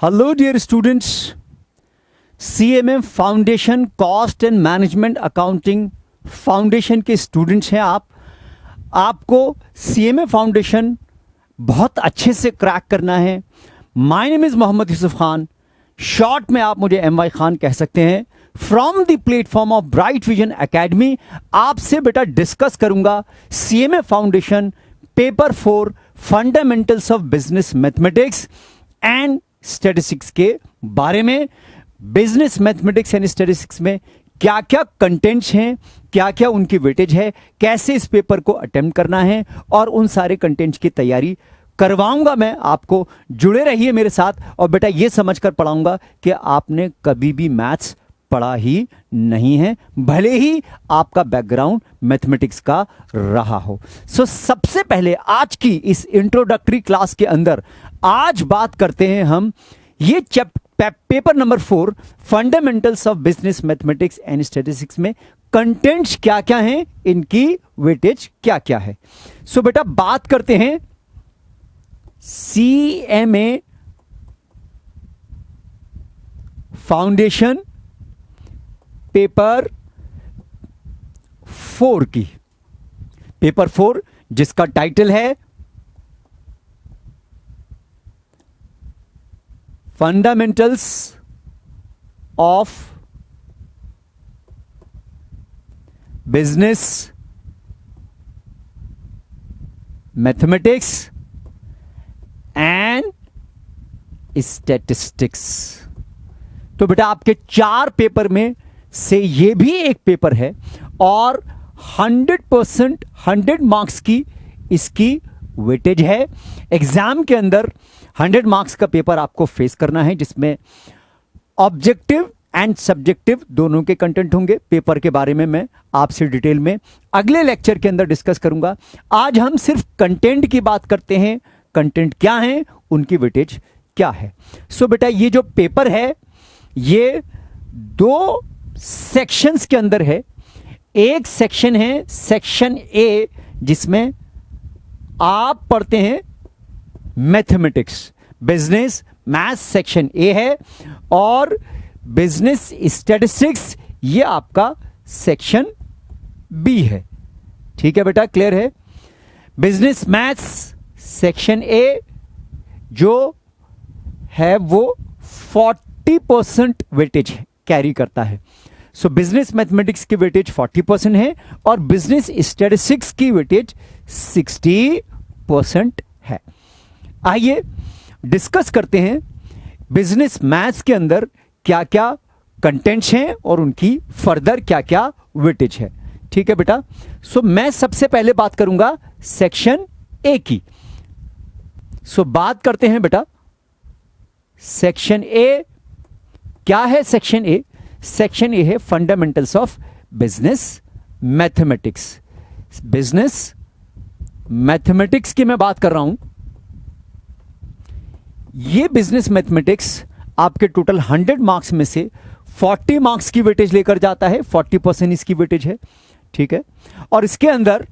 Hello dear students, CMA foundation cost and management accounting foundation के students हैं आप। आपको सीएमए फाउंडेशन बहुत अच्छे से क्रैक करना है। My name is Mohammed Yusuf Khan, short में आप मुझे MY खान कह सकते हैं। From the platform of Bright Vision Academy आपसे बेटा डिस्कस करूंगा CMA foundation paper 4 fundamentals of business mathematics and statistics के बारे में। बिजनेस मैथमेटिक्स एंड स्टैटिस्टिक्स में क्या क्या कंटेंट्स हैं, क्या क्या उनकी वेटेज है, कैसे इस पेपर को अटेम्प्ट करना है, और उन सारे कंटेंट्स की तैयारी करवाऊंगा मैं आपको। जुड़े रहिए मेरे साथ और बेटा ये समझकर पढ़ाऊंगा कि आपने कभी भी मैथ्स पढ़ा ही नहीं है, भले ही आपका बैकग्राउंड मैथमेटिक्स का रहा हो। सबसे पहले आज की इस इंट्रोडक्टरी क्लास के अंदर आज बात करते हैं हम ये paper number 4 fundamentals of business mathematics and statistics में कंटेंट्स क्या क्या हैं, इनकी वेटेज क्या क्या है। बेटा बात करते हैं CMA फाउंडेशन पेपर 4 की। पेपर 4 जिसका टाइटल है fundamentals of business mathematics and statistics. तो बेटा आपके 4 पेपर में से ये भी एक पेपर है और 100% 100 मार्क्स की इसकी वेटेज है। एग्जाम के अंदर 100 मार्क्स का पेपर आपको फेस करना है, जिसमें ऑब्जेक्टिव एंड सब्जेक्टिव दोनों के कंटेंट होंगे। पेपर के बारे में मैं आपसे डिटेल में अगले लेक्चर के अंदर डिस्कस करूंगा। आज हम सिर्फ कंटेंट की बात करते हैं, कंटेंट क्या है, उनकी वेटेज क्या है। बेटा ये जो पेपर है ये 2 सेक्शंस के अंदर है। एक सेक्शन है सेक्शन ए, जिसमें आप पढ़ते हैं mathematics, business maths section A है, और बिजनेस स्टैटिस्टिक्स ये आपका सेक्शन बी है। ठीक है बेटा, क्लियर है। बिजनेस मैथ्स सेक्शन ए जो है वो 40% वेटेज कैरी करता है। बिजनेस मैथमेटिक्स की वेटेज 40% है और बिजनेस स्टैटिस्टिक्स की वेटेज 60% है। आइए डिस्कस करते हैं बिजनेस मैथ्स के अंदर क्या क्या कंटेंट्स हैं और उनकी फर्दर क्या क्या वेटेज है। ठीक है बेटा। मैं सबसे पहले बात करूंगा सेक्शन ए की। बात करते हैं बेटा सेक्शन ए। क्या है सेक्शन ए? सेक्शन ए है fundamentals of business mathematics. Business mathematics की मैं बात कर रहा हूं। ये बिजनेस मैथमेटिक्स आपके टोटल 100 मार्क्स में से 40 मार्क्स की वेटेज लेकर जाता है। 40% इसकी वेटेज है। ठीक है। और इसके अंदर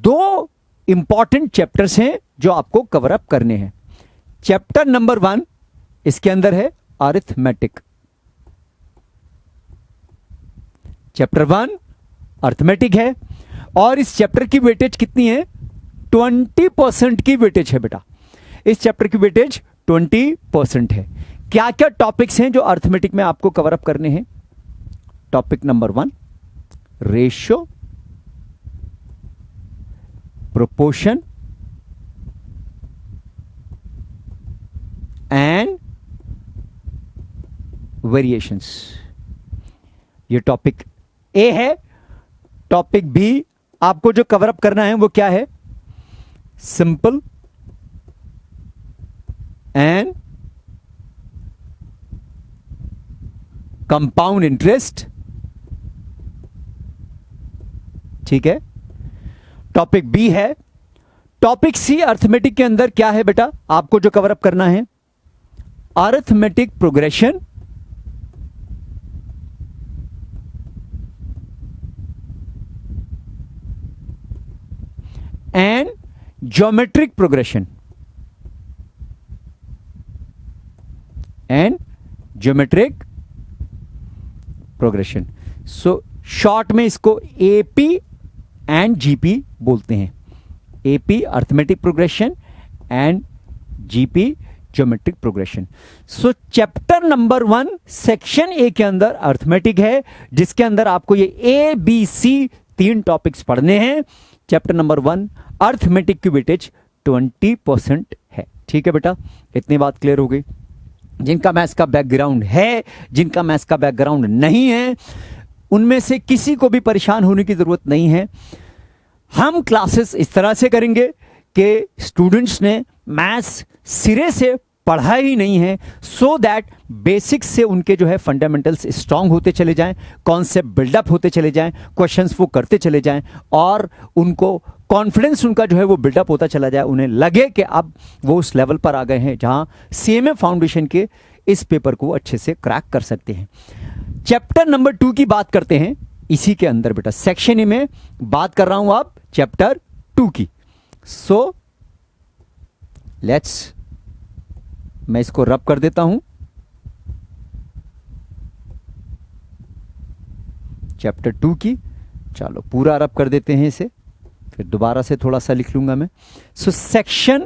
2 इंपॉर्टेंट चैप्टर्स हैं जो आपको कवर अप करने हैं। चैप्टर नंबर 1 इसके अंदर है अरिथमेटिक। चैप्टर 1 अरिथमेटिक है और इस चैप्टर की वेटेज कितनी है? 20% की वेटेज है बेटा। इस चैप्टर की वेटेज 20% है। क्या क्या टॉपिक्स हैं जो अरिथमेटिक में आपको कवर अप करने हैं? Topic number 1 ratio, proportion and variations. ये टॉपिक ए है। टॉपिक बी आपको जो कवर अप करना है वो क्या है? Simple and compound interest. ठीक है। टॉपिक बी है। टॉपिक सी अरिथमेटिक के अंदर क्या है बेटा? आपको जो कवर अप करना है arithmetic progression and geometric progression. And geometric progression. So short में इसको एपी एंड जीपी बोलते हैं। AP arithmetic progression and GP geometric progression. So chapter number 1 section A के अंदर अर्थमेटिक है, जिसके अंदर आपको ये ए बी सी 3 टॉपिक्स पढ़ने हैं। चैप्टर नंबर 1 अर्थमेटिक की वेटेज 20% है। ठीक है बेटा, इतनी बात क्लियर हो गई। जिनका मैथ्स का बैकग्राउंड है, जिनका मैथ्स का बैकग्राउंड नहीं है, उनमें से किसी को भी परेशान होने की जरूरत नहीं है। हम क्लासेस इस तरह से करेंगे कि स्टूडेंट्स ने मैथ्स सिरे से पढ़ा ही नहीं है, सो दैट बेसिक्स से उनके जो है फंडामेंटल्स स्ट्रांग होते चले जाएं, कॉन्सेप्ट बिल्डअप होते चले जाएं, क्वेश्चंस वो करते चले जाएं और उनको कॉन्फिडेंस उनका जो है वो बिल्डअप होता चला जाए। उन्हें लगे कि अब वो उस लेवल पर आ गए हैं जहां सीएमए फाउंडेशन के इस पेपर को अच्छे से क्रैक कर सकते हैं। चैप्टर नंबर 2 की बात करते हैं इसी के अंदर बेटा। सेक्शन ए में बात कर रहा हूं अब चैप्टर 2 की। सो लेट्स, मैं इसको रब कर देता हूं। चैप्टर 2 की, चलो पूरा रब कर देते हैं इसे, फिर दोबारा से थोड़ा सा लिख लूंगा मैं। So section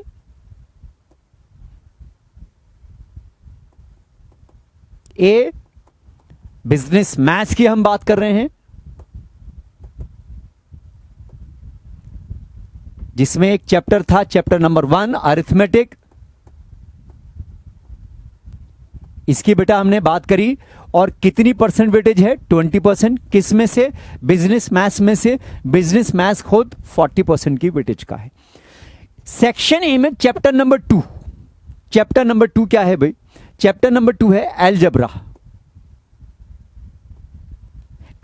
A business maths की हम बात कर रहे हैं, जिसमें एक चैप्टर था चैप्टर नंबर 1 अरिथमेटिक। इसकी बेटा हमने बात करी और कितनी परसेंट वेटेज है? 20%। किस में से? बिजनेस मैथ्स में से। बिजनेस मैथ्स खुद 40% की वेटेज का है। सेक्शन ए में चैप्टर नंबर 2, चैप्टर नंबर 2 क्या है भाई? चैप्टर नंबर 2 है अलजेब्रा।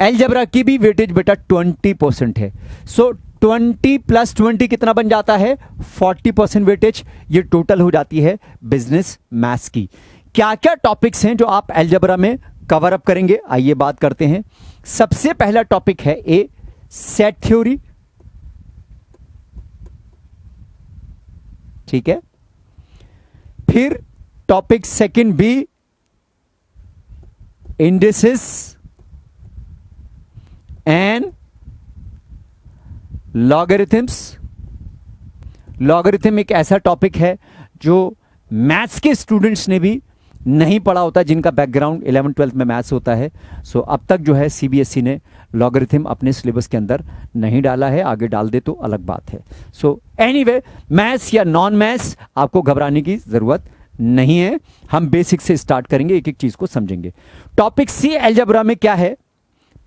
अलजेब्रा की भी वेटेज बेटा 20% है। सो 20 + 20 कितना बन जाता है? 40% वेटेज। ये टोटल हो जाती है बिजनेस मैथ्स की। क्या क्या टॉपिक्स हैं जो आप अलजेब्रा में कवर अप करेंगे, आइए बात करते हैं। सबसे पहला टॉपिक है ए सेट थ्योरी, ठीक है। फिर topic second B indices and logarithms. Logarithm एक ऐसा टॉपिक है जो मैथ्स के स्टूडेंट्स ने भी नहीं पढ़ा होता, जिनका बैकग्राउंड 11th 12th में मैथ्स होता है। सो अब तक जो है सीबीएसई ने लॉगरिथम अपने सिलेबस के अंदर नहीं डाला है, आगे डाल दे तो अलग बात है। सो एनीवे, मैथ्स या नॉन मैथ्स आपको घबराने की जरूरत नहीं है, हम बेसिक से स्टार्ट करेंगे, एक एक चीज को समझेंगे। टॉपिक सी अलजेब्रा में क्या है?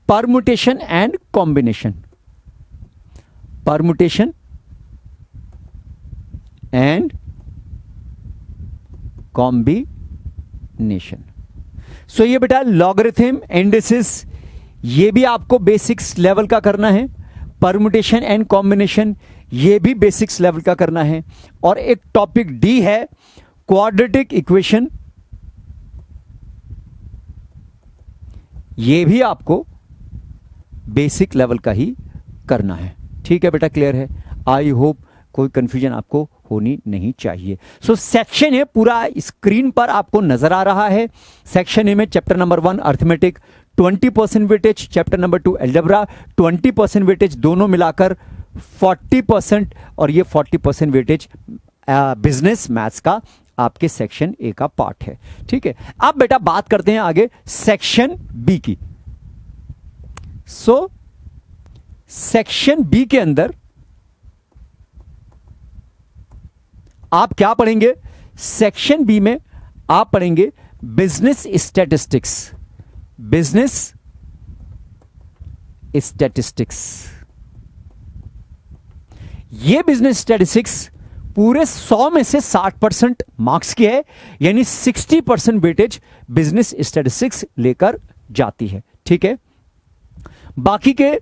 Permutation and combination. Permutation and combination. So ये बेटा लॉगरिथम, इंडिसेस, ये भी आपको बेसिक्स लेवल का करना है। परमुटेशन एंड कॉम्बिनेशन ये भी बेसिक्स लेवल का करना है। और एक टॉपिक डी है क्वाड्रेटिक इक्वेशन, ये भी आपको बेसिक लेवल का ही करना है। ठीक है बेटा, क्लियर है? आई होप कोई कंफ्यूजन आपको होनी नहीं चाहिए। सो सेक्शन ए पूरा स्क्रीन पर आपको नजर आ रहा है। सेक्शन ए में chapter number 1 arithmetic 20% weightage, chapter number 2 algebra 20% weightage, दोनों मिलाकर 40%, और ये 40% वेटेज बिजनेस मैथ्स का आपके सेक्शन ए का पार्ट है। ठीक है, अब बेटा बात करते हैं आगे सेक्शन बी की। सो सेक्शन बी के अंदर आप क्या पढ़ेंगे? सेक्शन बी में आप पढ़ेंगे बिजनेस स्टैटिस्टिक्स। बिजनेस स्टैटिस्टिक्स, ये बिजनेस स्टैटिस्टिक्स पूरे 100 में से 60% मार्क्स की है, यानी 60% वेटेज बिजनेस स्टैटिस्टिक्स लेकर जाती है। ठीक है, बाकी के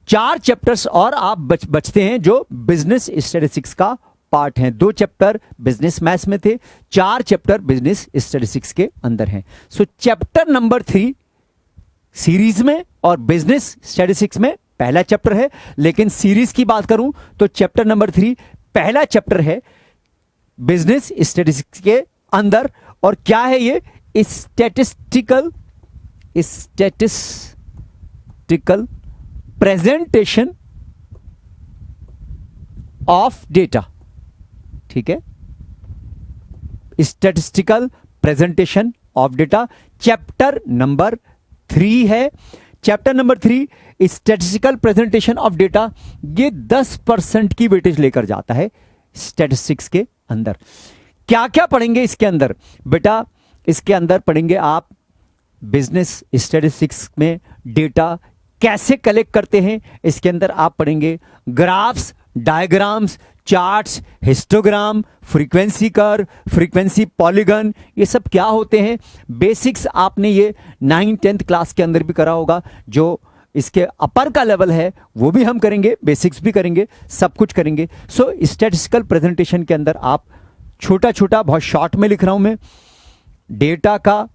4 चैप्टर्स और आप बचते हैं जो बिजनेस स्टैटिस्टिक्स का पार्ट हैं। 2 चैप्टर बिजनेस मैथ्स में थे, 4 चैप्टर बिजनेस स्टैटिस्टिक्स के अंदर हैं। सो चैप्टर नंबर 3 सीरीज में और बिजनेस स्टैटिस्टिक्स में पहला चैप्टर है, लेकिन सीरीज की बात करूं तो चैप्टर नंबर 3 पहला चैप्टर है बिजनेस स्टैटिस्टिक्स के अंदर, और क्या है ये? Statistical presentation of data. ठीक है, statistical presentation of data, chapter number 3 है। Chapter number 3 statistical presentation of data, ये 10% की वेटेज लेकर जाता है स्टैटिस्टिक्स के अंदर। क्या क्या पढ़ेंगे इसके अंदर बेटा? इसके अंदर पढ़ेंगे आप बिजनेस स्टैटिस्टिक्स में डेटा कैसे कलेक्ट करते हैं। इसके अंदर आप पढ़ेंगे graphs, diagrams, charts, histogram, frequency curve, frequency polygon, ये सब क्या होते हैं। बेसिक्स आपने ये 9th-10th क्लास के अंदर भी करा होगा। जो इसके अपर का लेवल है वो भी हम करेंगे, बेसिक्स भी करेंगे, सब कुछ करेंगे। सो स्टैटिस्टिकल प्रेजेंटेशन के अंदर आप छोटा छोटा, बहुत शॉर्ट में लिख रहा हूं मैं, डेटा का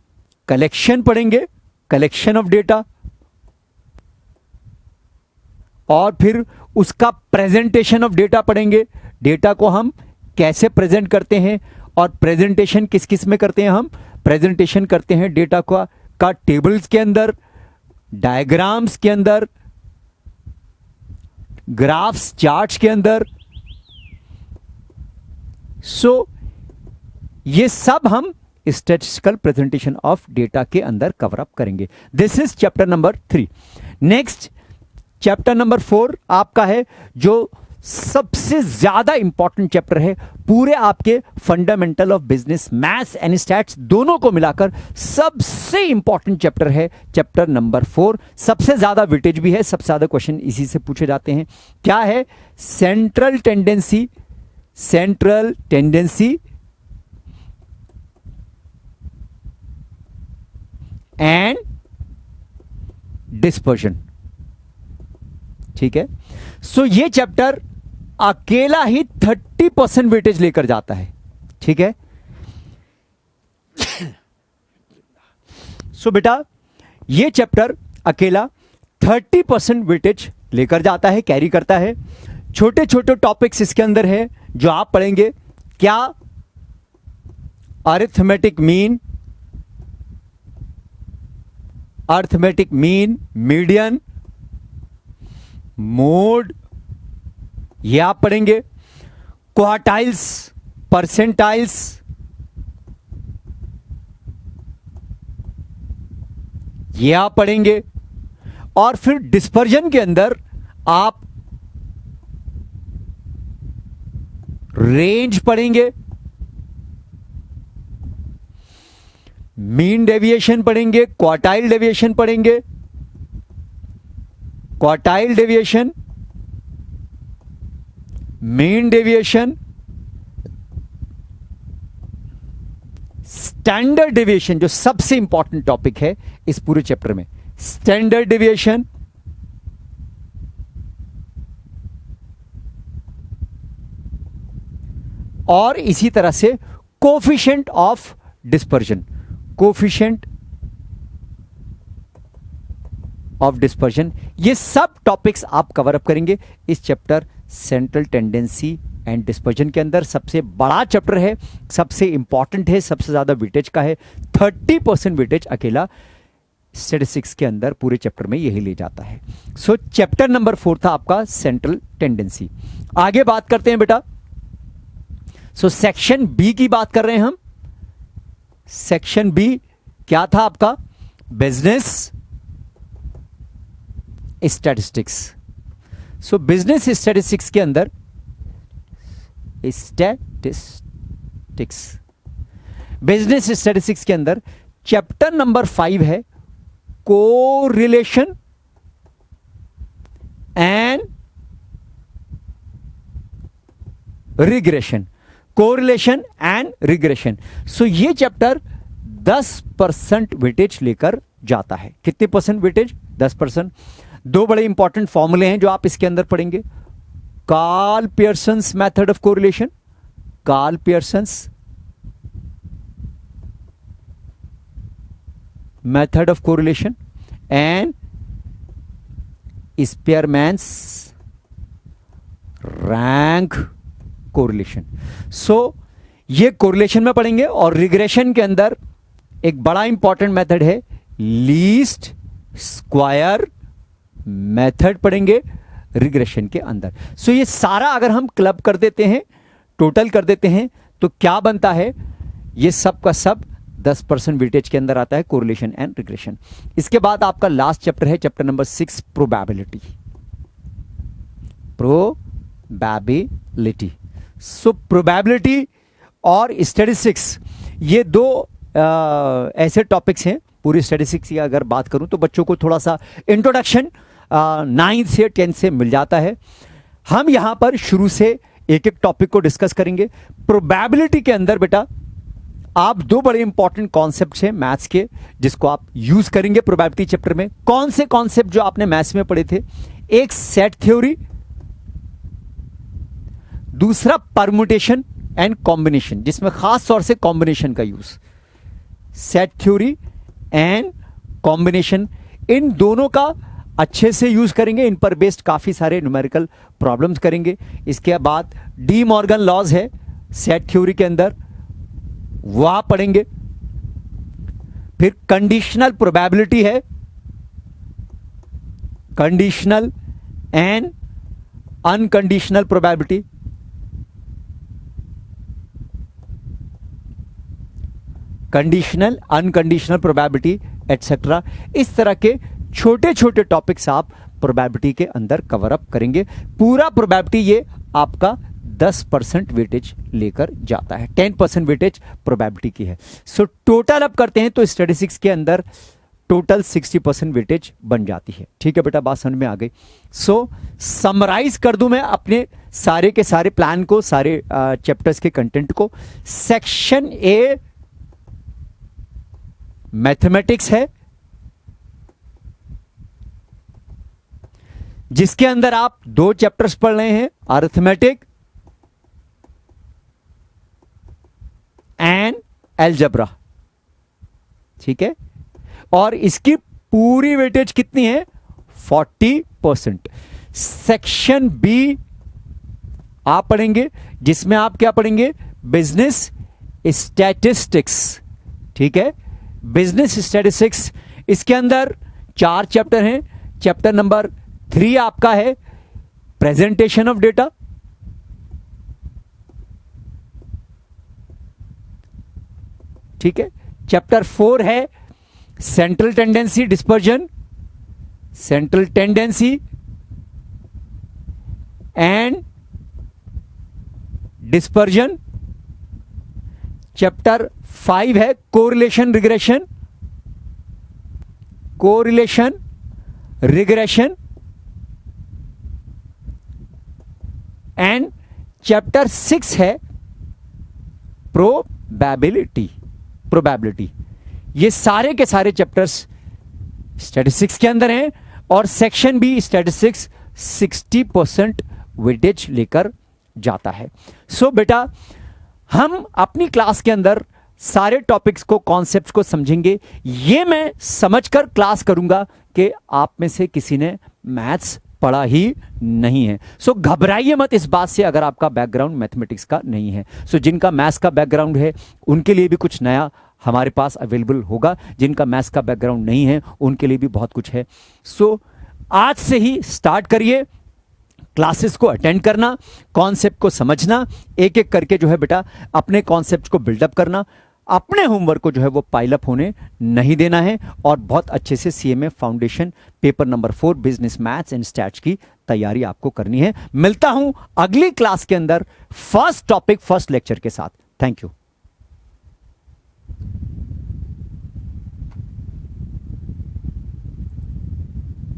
कलेक्शन पढ़ेंगे, कलेक्शन ऑफ डेटा, और फिर उसका प्रेजेंटेशन ऑफ डेटा पढ़ेंगे। डेटा को हम कैसे प्रेजेंट करते हैं, और प्रेजेंटेशन किस किस में करते हैं हम? प्रेजेंटेशन करते हैं डेटा का टेबल्स के अंदर, डायग्राम्स के अंदर, ग्राफ्स, चार्ट्स के अंदर। सो ये सब हम स्टैटिस्टिकल प्रेजेंटेशन ऑफ डेटा के अंदर कवर अप करेंगे। This is chapter number 3। Next chapter number 4 आपका है, जो सबसे ज्यादा इंपॉर्टेंट चैप्टर है पूरे आपके fundamental of business, maths and stats दोनों को मिलाकर सबसे इंपॉर्टेंट चैप्टर है चैप्टर नंबर 4। सबसे ज्यादा वेटेज भी है, सबसे ज्यादा क्वेश्चन इसी से पूछे जाते हैं। क्या है? Central tendency and dispersion. ठीक है, सो ये चैप्टर अकेला ही 30% वेटेज लेकर जाता है। ठीक है, सो बेटा ये चैप्टर अकेला 30% वेटेज लेकर जाता है, कैरी करता है। छोटे छोटे टॉपिक्स इसके अंदर है जो आप पढ़ेंगे। क्या? अरिथमेटिक मीन, मीडियन, मोड, ये आप पढ़ेंगे। क्वार्टाइल्स, परसेंटाइल्स, ये आप पढ़ेंगे। और फिर डिस्पर्जन के अंदर आप रेंज पढ़ेंगे, मीन डेविएशन पढ़ेंगे, क्वार्टाइल डेविएशन पढ़ेंगे, quartile deviation, mean deviation, standard deviation, जो सबसे इंपॉर्टेंट टॉपिक है इस पूरे चैप्टर में, स्टैंडर्ड डेविएशन, और इसी तरह से coefficient of dispersion, coefficient of dispersion. ये सब टॉपिक्स आप कवर अप करेंगे इस chapter central tendency and dispersion के अंदर। सबसे बड़ा चैप्टर है, सबसे इंपॉर्टेंट है, सबसे ज्यादा वेटेज का है। 30% वेटेज अकेला स्टैटिस्टिक्स के अंदर पूरे चैप्टर में यही ले जाता है। सो चैप्टर नंबर 4 था आपका सेंट्रल टेंडेंसी। आगे बात करते हैं बेटा। सो सेक्शन बी की बात कर रहे हैं हम। सेक्शन बी क्या था आपका? Business statistics. सो बिजनेस स्टैटिस्टिक्स के अंदर बिजनेस स्टैटिस्टिक्स के अंदर चैप्टर नंबर 5 है correlation and regression. Correlation and regression. So ये चैप्टर 10% वेटेज लेकर जाता है। कितने परसेंट वेटेज? 10%। दो बड़े इंपॉर्टेंट फॉर्मूले हैं जो आप इसके अंदर पढ़ेंगे। Karl Pearson's method of correlation, Karl Pearson's method of correlation and Spearman's rank correlation. So ये कोरिलेशन में पढ़ेंगे। और रिग्रेशन के अंदर एक बड़ा इंपॉर्टेंट मेथड है लीस्ट स्क्वायर मेथड पढ़ेंगे रिग्रेशन के अंदर। सो ये सारा अगर हम क्लब कर देते हैं, टोटल कर देते हैं, तो क्या बनता है, ये सब का सब 10% वेटेज के अंदर आता है कोरिलेशन एंड रिग्रेशन। इसके बाद आपका लास्ट चैप्टर है chapter number 6 probability. Probability, so probability और स्टैटिस्टिक्स ये दो ऐसे टॉपिक्स हैं। पूरी स्टैटिस्टिक्स की अगर बात करूं तो बच्चों को थोड़ा सा इंट्रोडक्शन 9th से 10th से मिल जाता है। हम यहां पर शुरू से एक एक टॉपिक को डिस्कस करेंगे। प्रोबेबिलिटी के अंदर बेटा आप दो बड़े इंपॉर्टेंट कॉन्सेप्ट्स हैं मैथ्स के, जिसको आप यूज करेंगे प्रोबेबिलिटी चैप्टर में। कौन से कॉन्सेप्ट जो आपने मैथ्स में पढ़े थे? एक सेट थ्योरी, दूसरा परमुटेशन एंड कॉम्बिनेशन, जिसमें खास तौर से कॉम्बिनेशन का use. Set theory and combination, इन दोनों का अच्छे से यूज करेंगे। इन पर बेस्ड काफी सारे न्यूमेरिकल प्रॉब्लम्स करेंगे। इसके बाद डी मॉर्गन लॉज है सेट थ्योरी के अंदर, वह पढ़ेंगे। फिर कंडीशनल प्रोबेबिलिटी है, conditional and unconditional probability. Conditional, unconditional probability etcetera, इस तरह के छोटे छोटे टॉपिक्स आप प्रोबेबिलिटी के अंदर कवर अप करेंगे। पूरा प्रोबेबिलिटी ये आपका 10% वेटेज लेकर जाता है, 10% वेटेज प्रोबेबिलिटी की है। सो टोटल अब करते हैं तो स्टैटिस्टिक्स के अंदर टोटल 60% वेटेज बन जाती है। ठीक है बेटा, बात समझ में आ गई। सो समराइज कर दूं मैं अपने सारे के सारे प्लान को, सारे चैप्टर्स के कंटेंट को। सेक्शन ए मैथमेटिक्स है, जिसके अंदर आप दो चैप्टर्स पढ़ रहे हैं, अरिथमेटिक एंड अलजेब्रा। ठीक है, और इसकी पूरी वेटेज कितनी है? 40%। सेक्शन बी आप पढ़ेंगे, जिसमें आप क्या पढ़ेंगे? Business statistics. ठीक है, बिजनेस स्टैटिस्टिक्स। इसके अंदर 4 चैप्टर हैं। चैप्टर नंबर 3 आपका है प्रेजेंटेशन ऑफ डेटा, ठीक है। चैप्टर 4 है central tendency dispersion, central tendency and dispersion. Chapter 5 है correlation regression, correlation regression. And chapter 6 है प्रोबेबिलिटी, प्रोबेबिलिटी। ये सारे के सारे चैप्टर्स स्टैटिस्टिक्स के अंदर हैं। और सेक्शन बी स्टैटिस्टिक्स 60% वेटेज लेकर जाता है। सो बेटा, हम अपनी क्लास के अंदर सारे टॉपिक्स को, कॉन्सेप्ट्स को समझेंगे। ये मैं समझकर क्लास करूंगा कि आप में से किसी ने मैथ्स पढ़ा ही नहीं है। सो घबराइए मत इस बात से अगर आपका बैकग्राउंड मैथमेटिक्स का नहीं है। सो जिनका मैथ्स का बैकग्राउंड है उनके लिए भी कुछ नया हमारे पास अवेलेबल होगा। जिनका मैथ्स का बैकग्राउंड नहीं है उनके लिए भी बहुत कुछ है। सो आज से ही स्टार्ट करिए क्लासेस को अटेंड करना, कॉन्सेप्ट को समझना, एक एक करके जो है बेटा अपने कॉन्सेप्ट को बिल्डअप करना। अपने होमवर्क को जो है वो पाइल अप होने नहीं देना है। और बहुत अच्छे से CMA foundation paper number 4 business maths and stats की तैयारी आपको करनी है। मिलता हूं अगली क्लास के अंदर फर्स्ट टॉपिक, फर्स्ट लेक्चर के साथ। Thank you.